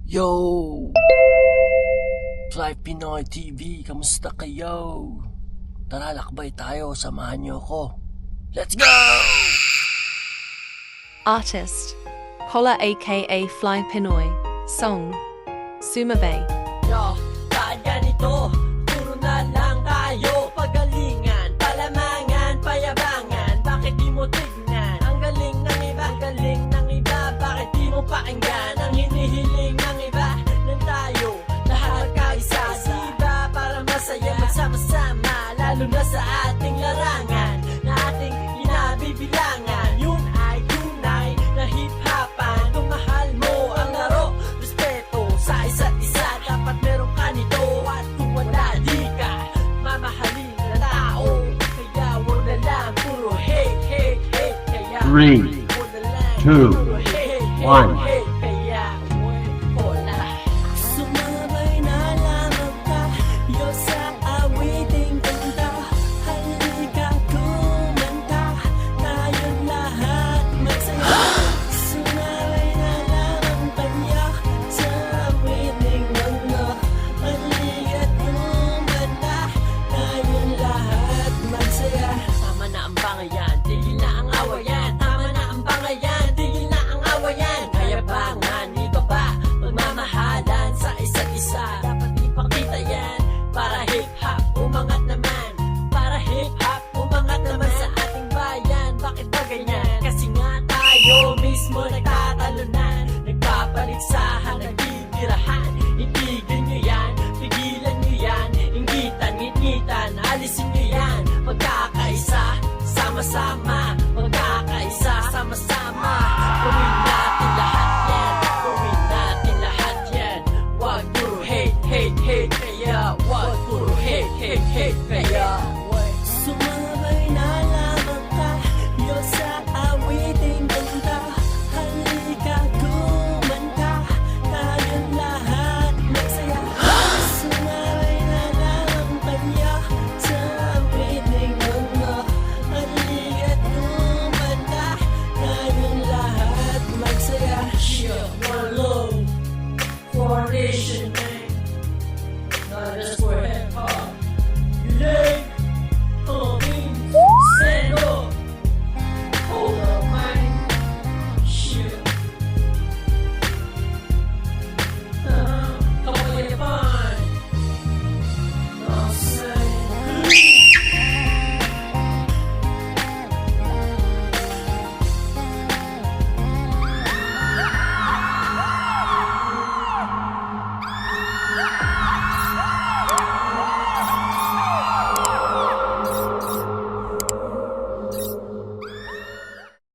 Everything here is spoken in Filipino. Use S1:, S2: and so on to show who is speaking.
S1: Yo! Fly Pinoy TV, kamusta kayo? Tara, lakbay tayo, samahan niyo ako. Let's go!
S2: Artist Hola aka Fly Pinoy. Song Sumabay.
S3: Yo, bakit ganito? Puro na lang tayo pagalingan, palamangan, payabangan. Bakit di mo tignan? Ang galing ng iba, ang galing ng iba. Bakit di mo pakinggan? Ang hinihiling ng iba ng tayo lahat kaisa, diba? Para masaya magsama-sama, lalo na sa ating larangan na ating inabibilangan. Yun ay tunay na hip-hopan. Kung mahal mo ang laro, respeto sa isa't isa, dapat meron ka nito. At kung wala, di ka mamahalin na tao. Kaya wag na lang puro hate, hate, hate. Kaya
S4: 3,
S3: wag na lang
S4: 2,
S3: puro hate, hate,
S4: 1.